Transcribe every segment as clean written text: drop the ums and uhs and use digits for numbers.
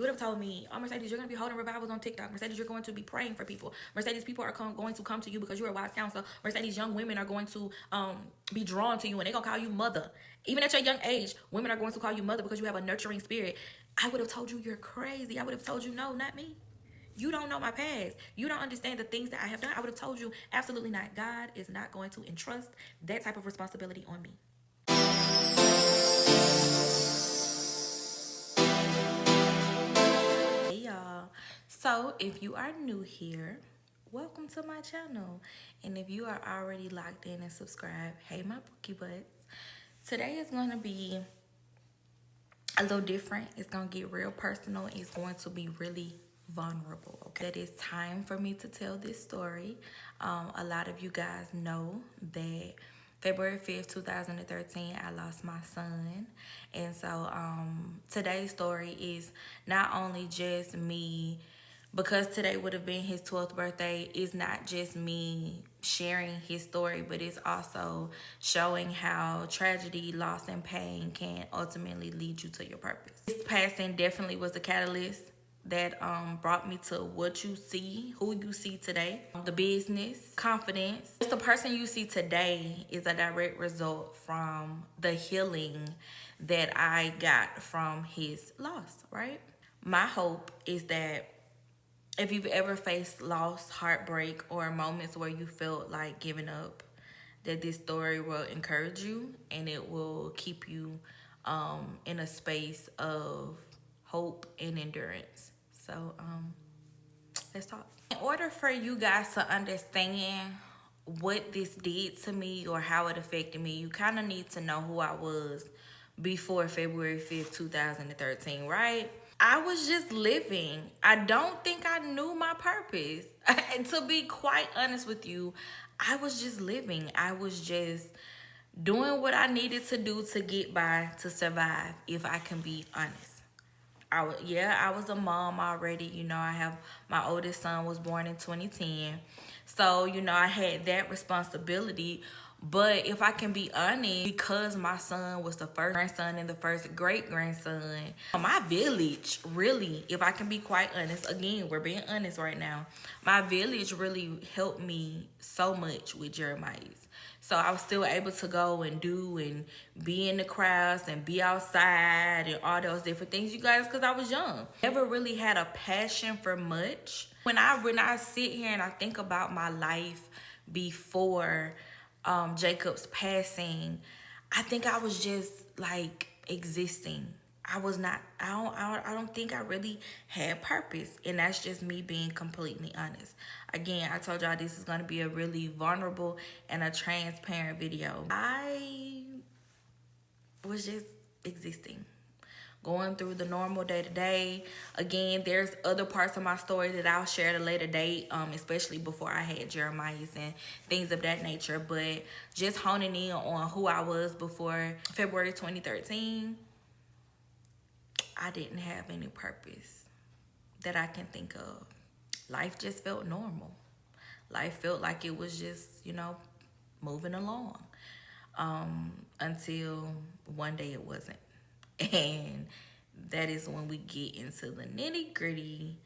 You would have told me, oh, Mercedes, you're going to be holding revivals on TikTok. Mercedes, you're going to be praying for people. Mercedes, people are going to come to you because you're a wise counselor. Mercedes, young women are going to be drawn to you and they're going to call you mother. Even at your young age, women are going to call you mother because you have a nurturing spirit. I would have told you you're crazy. I would have told you, no, not me. You don't know my past. You don't understand the things that I have done. I would have told you, absolutely not. God is not going to entrust that type of responsibility on me. Hey y'all. So if you are new here, welcome to my channel. And if you are already locked in and subscribed, hey my bookie butts. Today is gonna be a little different. It's gonna get real personal. It's going to be really vulnerable. Okay, it is time for me to tell this story. A lot of you guys know that February 5th, 2013, I lost my son. And so today's story is not only just me, because today would have been his 12th birthday, it's not just me sharing his story, but it's also showing how tragedy, loss, and pain can ultimately lead you to your purpose. This passing definitely was the catalyst that brought me to what you see, who you see today, the business, confidence. The person you see today is a direct result from the healing that I got from his loss, right? My hope is that if you've ever faced loss, heartbreak, or moments where you felt like giving up, that this story will encourage you and it will keep you in a space of hope and endurance. So let's talk. In order for you guys to understand what this did to me or how it affected me, you kind of need to know who I was before February 5th, 2013, right? I was just living. I don't think I knew my purpose. And to be quite honest with you, I was just living. I was just doing what I needed to do to get by, to survive, if I can be honest. I was a mom already. You know, I have my oldest son was born in 2010. So, you know, I had that responsibility. But if I can be honest, because my son was the first grandson and the first great-grandson, my village really, if I can be quite honest, again, we're being honest right now, my village really helped me so much with Jeremiah's. So I was still able to go and do and be in the crowds and be outside and all those different things, you guys, because I was young. Never really had a passion for much. When I sit here and I think about my life before Jacob's passing, I think I was just like existing. I don't think I really had purpose. And that's just me being completely honest. Again, I told y'all this is going to be a really vulnerable and a transparent video. I was just existing, going through the normal day-to-day. Again, there's other parts of my story that I'll share at a later date, especially before I had Jeremiah's and things of that nature. But just honing in on who I was before February 2013, I didn't have any purpose that I can think of. Life just felt normal. Life felt like it was just, you know, moving along, until one day it wasn't. And that is when we get into the nitty-gritty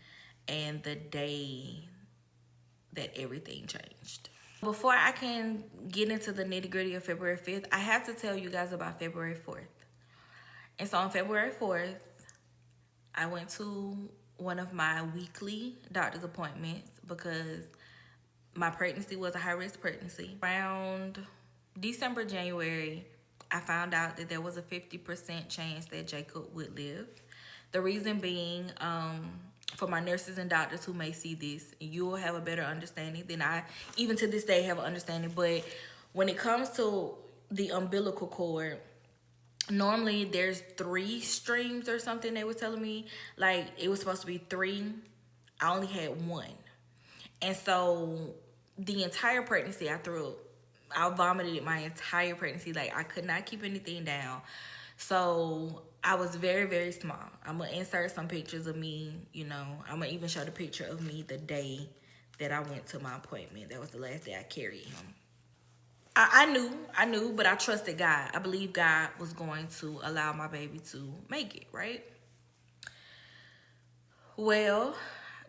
and the day that everything changed. Before I can get into the nitty-gritty of February 5th, I have to tell you guys about February 4th. And so on February 4th, I went to one of my weekly doctor's appointments because my pregnancy was a high-risk pregnancy. Around December, January, I found out that there was a 50% chance that Jacob would live. The reason being, for my nurses and doctors who may see this, you will have a better understanding than I, even to this day, have an understanding. But when it comes to the umbilical cord, normally there's 3 streams or something. They were telling me, like, it was supposed to be 3. I only had 1. And so the entire pregnancy I vomited my entire pregnancy. Like, I could not keep anything down. So I was very, very small. I'm going to insert some pictures of me, you know. I'm going to even show the picture of me the day that I went to my appointment. That was the last day I carried him. I knew, but I trusted God. I believe God was going to allow my baby to make it, right? Well,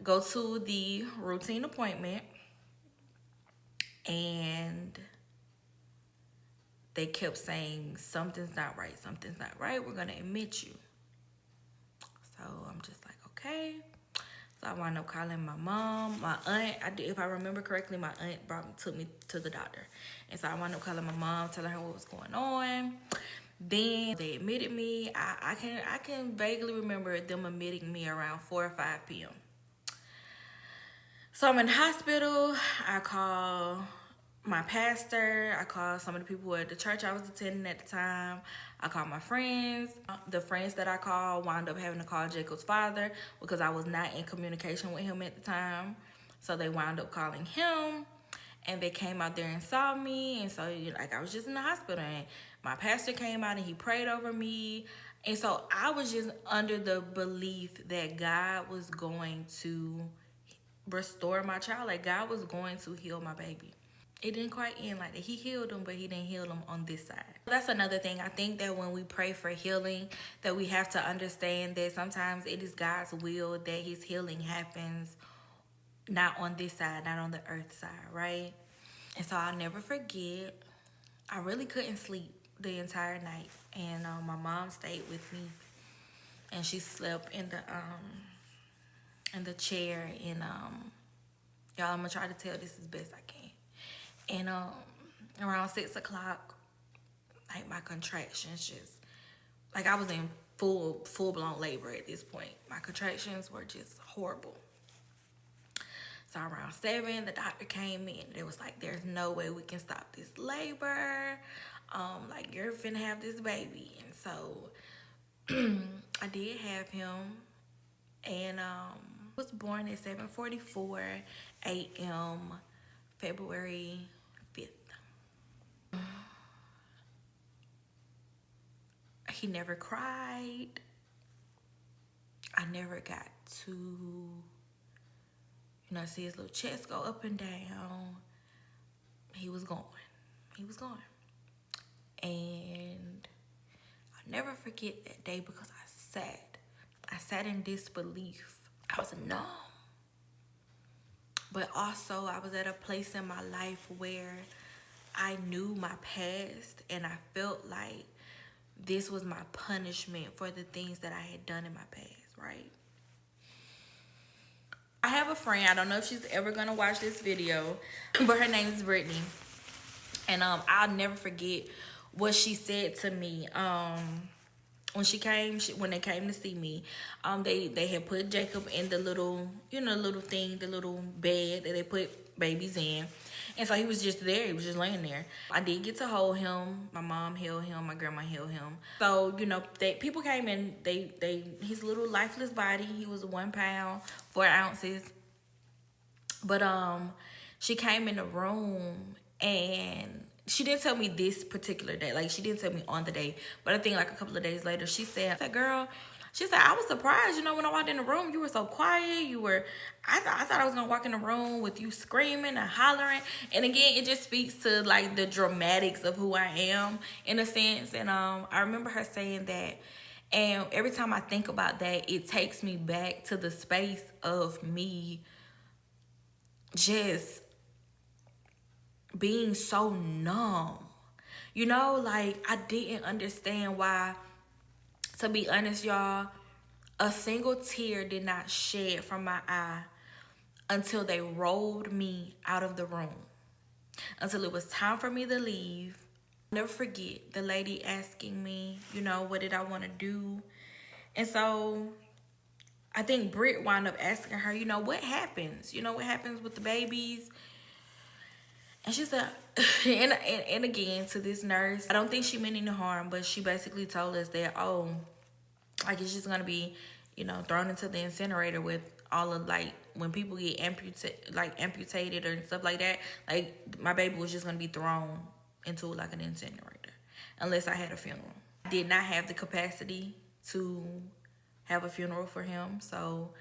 go to the routine appointment, and they kept saying, something's not right, something's not right, we're gonna admit you. So I'm just like, okay. So I wound up calling my mom, my aunt. If I remember correctly, my aunt took me to the doctor. And so I wound up calling my mom, telling her what was going on. Then they admitted me. I can vaguely remember them admitting me around 4 or 5 p.m. So I'm in the hospital. I call my pastor. I call some of the people at the church I was attending at the time. I called my friends. The friends that I called wound up having to call Jacob's father because I was not in communication with him at the time. So they wound up calling him, and they came out there and saw me. And so, like, I was just in the hospital, and my pastor came out and he prayed over me. And so I was just under the belief that God was going to restore my child. Like, God was going to heal my baby. It didn't quite end like that. He healed them, but he didn't heal them on this side. That's another thing. I think that when we pray for healing, that we have to understand that sometimes it is God's will that his healing happens not on this side, not on the earth side, right? And so I'll never forget, I really couldn't sleep the entire night. And my mom stayed with me, and she slept in the chair. And y'all, I'm gonna try to tell this as best I can. And around 6 o'clock, like, my contractions just, like, I was in full-blown labor at this point. My contractions were just horrible. So around 7, the doctor came in. It was like, there's no way we can stop this labor. Like, you're finna have this baby. And so I did have him, and was born at 7:44 a.m. February 5th. He never cried. I never got to, see his little chest go up and down. He was gone. And I'll never forget that day because I sat in disbelief. I was numb. But also, I was at a place in my life where I knew my past, and I felt like this was my punishment for the things that I had done in my past, right? I have a friend, I don't know if she's ever gonna watch this video, but her name is Brittany. And I'll never forget what she said to me. When they came to see me, they had put Jacob in the little, the little bed that they put babies in. And so he was just there. He was just laying there. I did get to hold him. My mom held him. My grandma held him. So, people came in. His little lifeless body. He was 1 pound, 4 ounces. But she came in the room, and she didn't tell me this particular day. Like, she didn't tell me on the day. But I think like a couple of days later, she said, girl, she said, I was surprised, when I walked in the room, you were so quiet. I thought I was going to walk in the room with you screaming and hollering. And again, it just speaks to, like, the dramatics of who I am, in a sense. And I remember her saying that. And every time I think about that, it takes me back to the space of me just being so numb. Like, I didn't understand why. To be honest, y'all, a single tear did not shed from my eye until they rolled me out of the room. Until it was time for me to leave. I'll never forget the lady asking me, what did I want to do? And so I think Britt wound up asking her, what happens? What happens with the babies? And she said, and again, to this nurse, I don't think she meant any harm, but she basically told us that, like, it's just going to be, thrown into the incinerator with all of, like, when people get amputated or stuff like that, like, my baby was just going to be thrown into, like, an incinerator unless I had a funeral. I did not have the capacity to have a funeral for him, so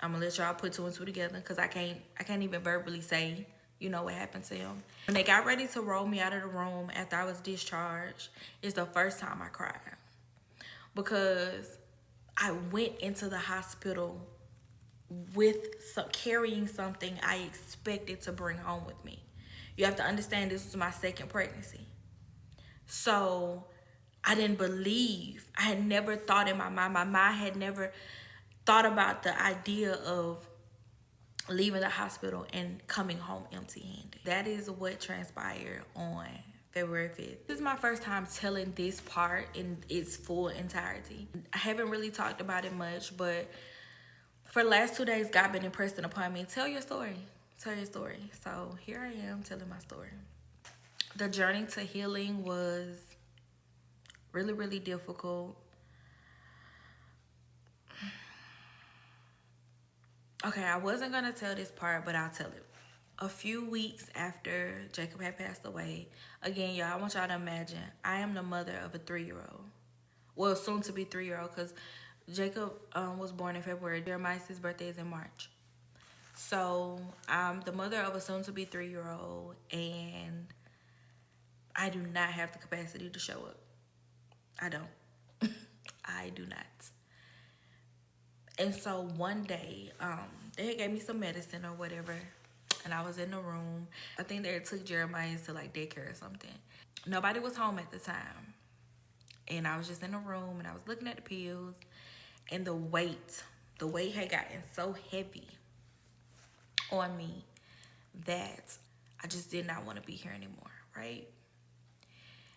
I'm going to let y'all put 2 and 2 together because I can't even verbally say, what happened to him. When they got ready to roll me out of the room after I was discharged, it's the first time I cried. Because I went into the hospital with carrying something I expected to bring home with me. You have to understand this was my second pregnancy. So I didn't believe. I had never thought in my mind had never thought about the idea of leaving the hospital and coming home empty-handed. That is what transpired on February 5th. This is my first time telling this part in its full entirety. I haven't really talked about it much, but for the last 2 days, God been impressing upon me. Tell your story. Tell your story. So here I am telling my story. The journey to healing was really, really difficult. Okay, I wasn't going to tell this part, but I'll tell it. A few weeks after Jacob had passed away, again, y'all, I want y'all to imagine, I am the mother of a 3-year-old. Well, soon to be 3-year-old, because Jacob was born in February. Jeremiah's birthday is in March. So I'm the mother of a soon to be 3-year-old, and I do not have the capacity to show up. I don't. I do not. And so one day, they gave me some medicine or whatever, and I was in the room. I think they took Jeremiah to like daycare or something. Nobody was home at the time. And I was just in the room, and I was looking at the pills, and the weight had gotten so heavy on me that I just did not want to be here anymore, right?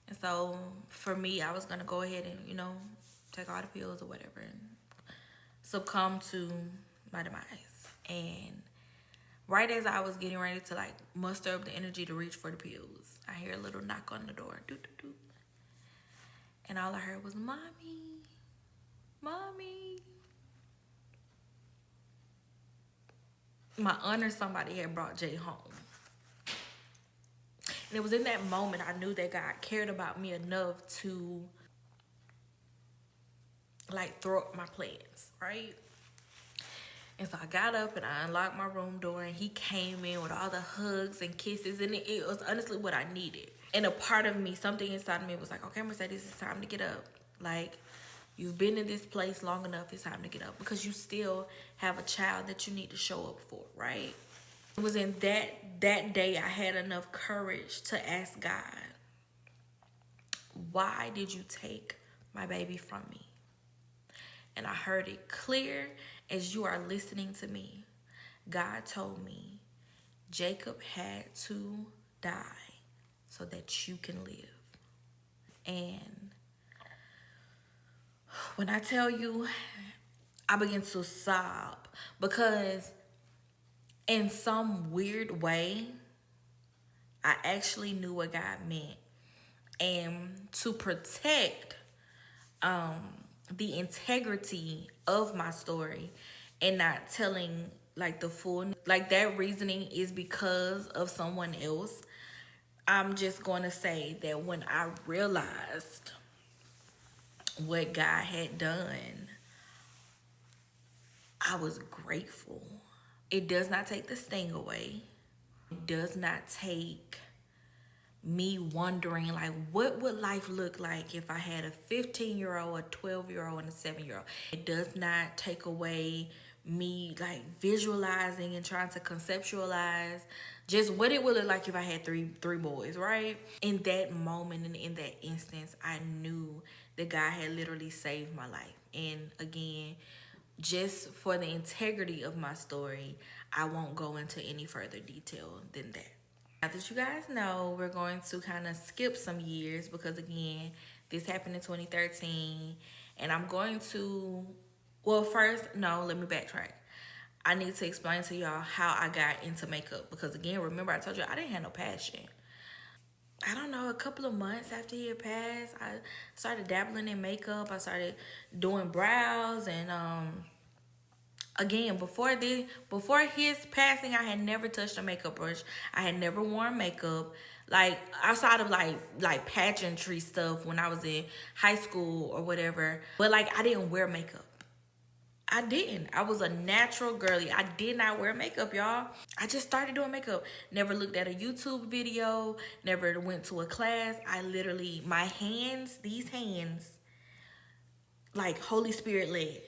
And so for me, I was going to go ahead and, take all the pills or whatever and succumb to my demise. And right as I was getting ready to like muster up the energy to reach for the pills, I hear a little knock on the door. Doo, doo, doo. And all I heard was, "Mommy, Mommy." My aunt or somebody had brought Jay home. And it was in that moment I knew that God cared about me enough to like throw up my plans, right? And so I got up and I unlocked my room door, and he came in with all the hugs and kisses, and it was honestly what I needed. And a part of me, something inside of me was like, okay, Mercedes, it's time to get up. Like, you've been in this place long enough, it's time to get up, because you still have a child that you need to show up for, right? It was in that day I had enough courage to ask God, why did you take my baby from me? And I heard it clear as you are listening to me. God told me Jacob had to die so that you can live. And when I tell you, I began to sob, because in some weird way, I actually knew what God meant. And to protect the integrity of my story and not telling like the full, like that reasoning is because of someone else, I'm just going to say that when I realized what God had done, I was grateful. It does not take the sting away. It does not take me wondering like, what would life look like if I had a 15-year-old, a 12-year-old, and a 7-year-old. It does not take away me like visualizing and trying to conceptualize just what it would look like if I had three boys, right? In that moment and in that instance, I knew that God had literally saved my life. And again, just for the integrity of my story, I won't go into any further detail than that. Now that you guys know, we're going to kind of skip some years, because again, this happened in 2013, and I'm going to, well, first, no, let me backtrack. I need to explain to y'all how I got into makeup, because again, remember I told you I didn't have no passion. I don't know, a couple of months after he had passed, I started dabbling in makeup. I started doing brows, and again, before his passing, I had never touched a makeup brush. I had never worn makeup, like outside of like pageantry stuff when I was in high school or whatever. But like, I didn't wear makeup. I didn't. I was a natural girly. I did not wear makeup, y'all. I just started doing makeup. Never looked at a YouTube video. Never went to a class. I literally, my hands, these hands, like Holy Spirit led.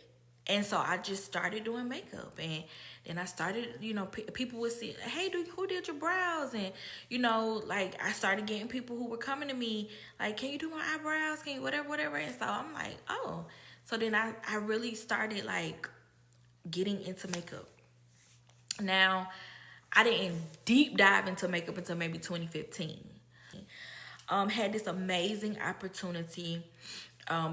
And so I just started doing makeup, and then I started, you know, people would say, hey, who did your brows? And, you know, like, I started getting people who were coming to me, like, can you do my eyebrows? Can you whatever? And so I'm like, oh. So then I really started, like, getting into makeup. Now, I didn't deep dive into makeup until maybe 2015. Had this amazing opportunity.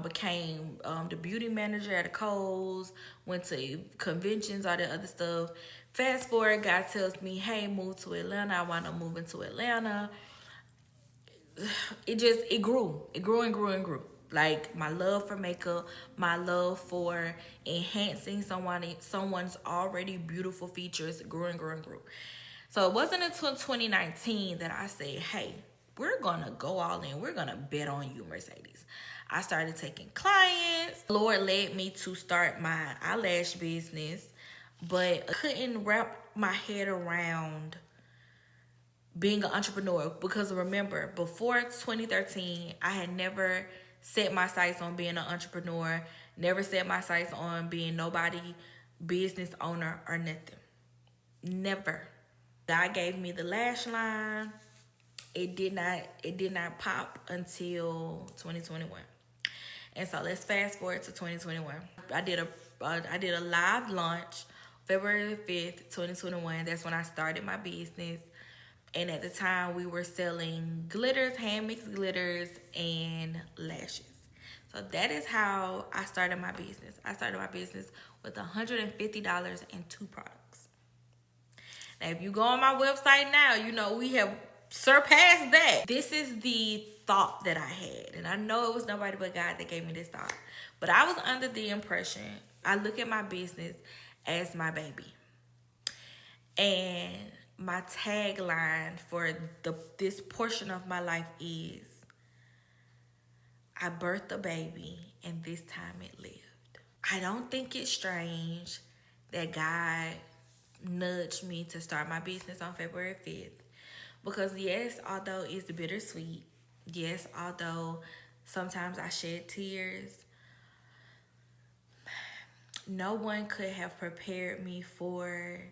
Became the beauty manager at a Kohl's, went to conventions, all that other stuff. Fast forward, God tells me, hey, move to Atlanta. I want to move into Atlanta. It grew. It grew and grew and grew. Like, my love for makeup, my love for enhancing someone's already beautiful features grew and grew and grew. So it wasn't until 2019 that I said, hey, we're going to go all in. We're going to bet on you, Mercedes. I started taking clients. The Lord led me to start my eyelash business, but I couldn't wrap my head around being an entrepreneur, because remember, before 2013, I had never set my sights on being an entrepreneur, never set my sights on being nobody business owner or nothing. Never. God gave me the lash line. It did not pop until 2021. And so let's fast forward to 2021. I did a live launch February 5th, 2021. That's when I started my business. And at the time, we were selling glitters, hand-mixed glitters, and lashes. So that is how I started my business. I started my business with $150 and 2 products. Now, if you go on my website now, you know we have surpassed that. This is the thought that I had. And I know it was nobody but God that gave me this thought. But I was under the impression, I look at my business as my baby. And my tagline for this portion of my life is, I birthed a baby and this time it lived. I don't think it's strange that God nudged me to start my business on February 5th. Because yes, although it's bittersweet, yes, although sometimes I shed tears, no one could have prepared me for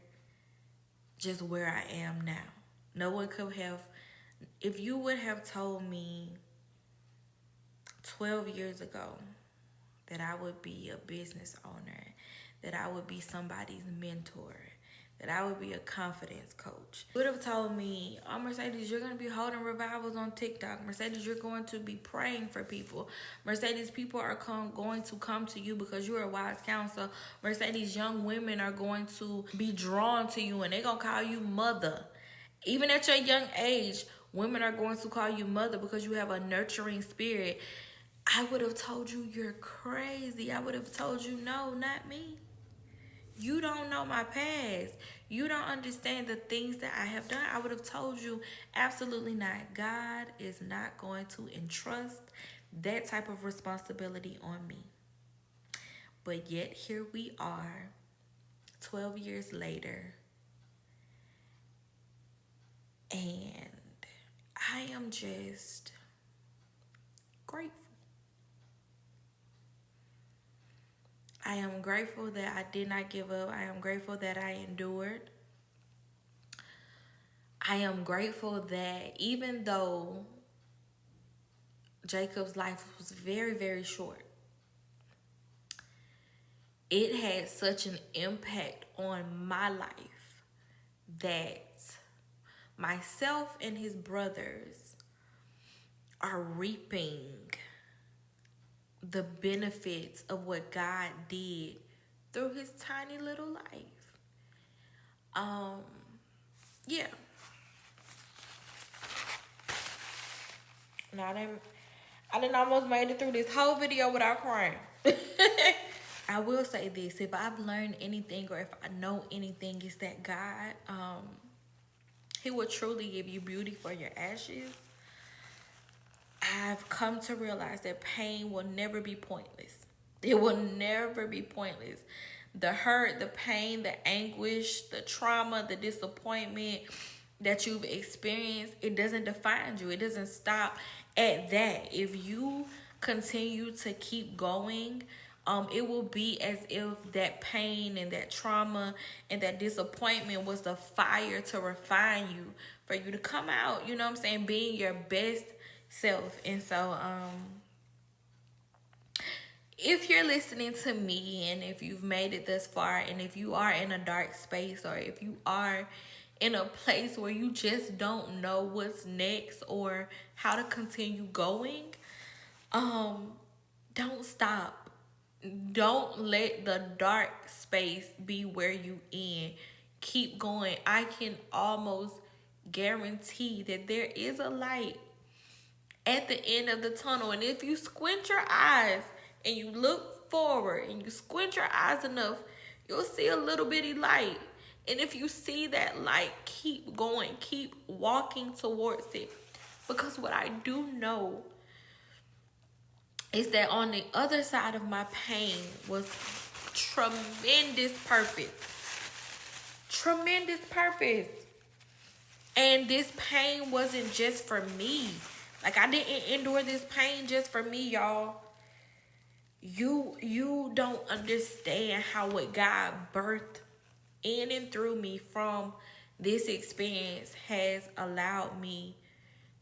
just where I am now. No one could have, if you would have told me 12 years ago that I would be a business owner, that I would be somebody's mentor, that I would be a confidence coach. You would have told me, oh, Mercedes, you're going to be holding revivals on TikTok. Mercedes, you're going to be praying for people. Mercedes, people are going to come to you because you're a wise counselor. Mercedes, young women are going to be drawn to you and they're going to call you mother. Even at your young age, women are going to call you mother because you have a nurturing spirit. I would have told you you're crazy. I would have told you, no, not me. You don't know my past. You don't understand the things that I have done. I would have told you, absolutely not. God is not going to entrust that type of responsibility on me. But yet here we are, 12 years later, and I am just grateful. I am grateful that I did not give up. I am grateful that I endured. I am grateful that even though Jacob's life was very, very short, it had such an impact on my life that myself and his brothers are reaping the benefits of what God did through his tiny little life. Yeah. Now I done almost made it through this whole video without crying. I will say this, if I've learned anything or if I know anything, is that God, he will truly give you beauty for your ashes. I've come to realize that pain will never be pointless. It will never be pointless. The hurt, the pain, the anguish, the trauma, the disappointment that you've experienced, it doesn't define you. It doesn't stop at that. If you continue to keep going, it will be as if that pain and that trauma and that disappointment was the fire to refine you, for you to come out, you know what I'm saying, being your best self. And so if you're listening to me, and if you've made it this far, and if you are in a dark space, or if you are in a place where you just don't know what's next or how to continue going, don't stop. Don't let the dark space be where you in. Keep going. I can almost guarantee that there is a light at the end of the tunnel. And if you squint your eyes and you look forward and you squint your eyes enough, you'll see a little bitty light. And if you see that light, keep going, keep walking towards it. Because what I do know is that on the other side of my pain was tremendous purpose. Tremendous purpose. And this pain wasn't just for me. Like, I didn't endure this pain just for me, y'all. You don't understand how what God birthed in and through me from this experience has allowed me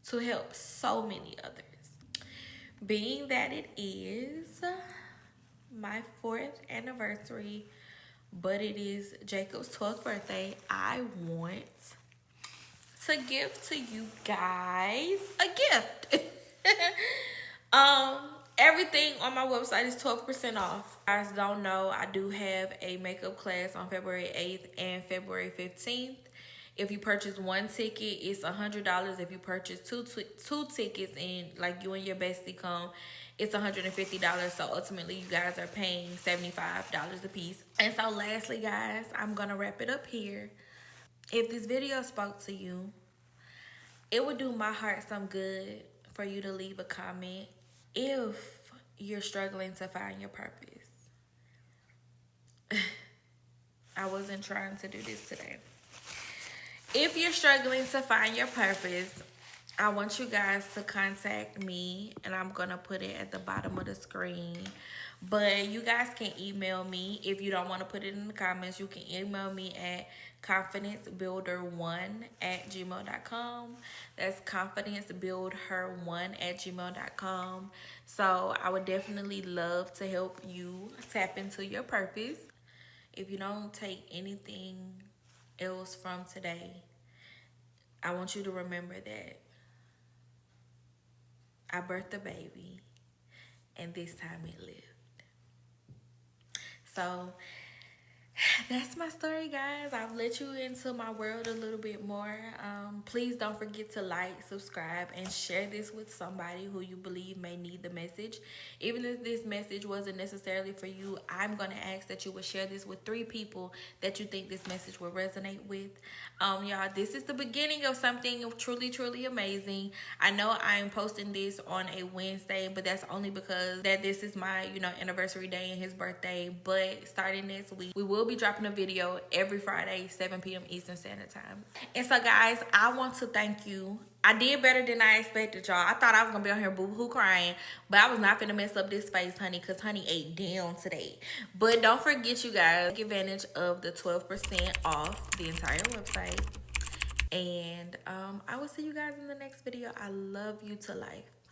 to help so many others. Being that it is my 4th anniversary, but it is Jacob's 12th birthday, I want to give to you guys a gift. Everything on my website is 12% off. If you guys don't know, I do have a makeup class on February 8th and February 15th. If you purchase one ticket, it's $100. If you purchase two tickets and like you and your bestie come, it's $150. So ultimately you guys are paying $75 a piece. And so lastly, guys, I'm gonna wrap it up here. If this video spoke to you, it would do my heart some good for you to leave a comment if you're struggling to find your purpose. I wasn't trying to do this today. If you're struggling to find your purpose, I want you guys to contact me, and I'm going to put it at the bottom of the screen. But you guys can email me. If you don't want to put it in the comments, you can email me at confidencebuilder1@gmail.com. That's confidencebuildher1@gmail.com. So I would definitely love to help you tap into your purpose. If you don't take anything else from today, I want you to remember that I birthed a baby, and this time it lived. So that's my story, guys. I've let you into my world a little bit more. Please don't forget to like, subscribe, and share this with somebody who you believe may need the message. Even if this message wasn't necessarily for you, I'm going to ask that you would share this with 3 people that you think this message will resonate with. Y'all, this is the beginning of something truly, truly amazing. I know I'm posting this on a Wednesday, but that's only because this is my, anniversary day and his birthday. But starting next week, we will be dropping a video every Friday, 7 p.m. Eastern Standard Time. And so, guys, I want to thank you. I did better than I expected, y'all. I thought I was going to be on here boo-hoo crying, but I was not going to mess up this face, honey, because honey ate down today. But don't forget, you guys, take advantage of the 12% off the entire website. And I will see you guys in the next video. I love you to life.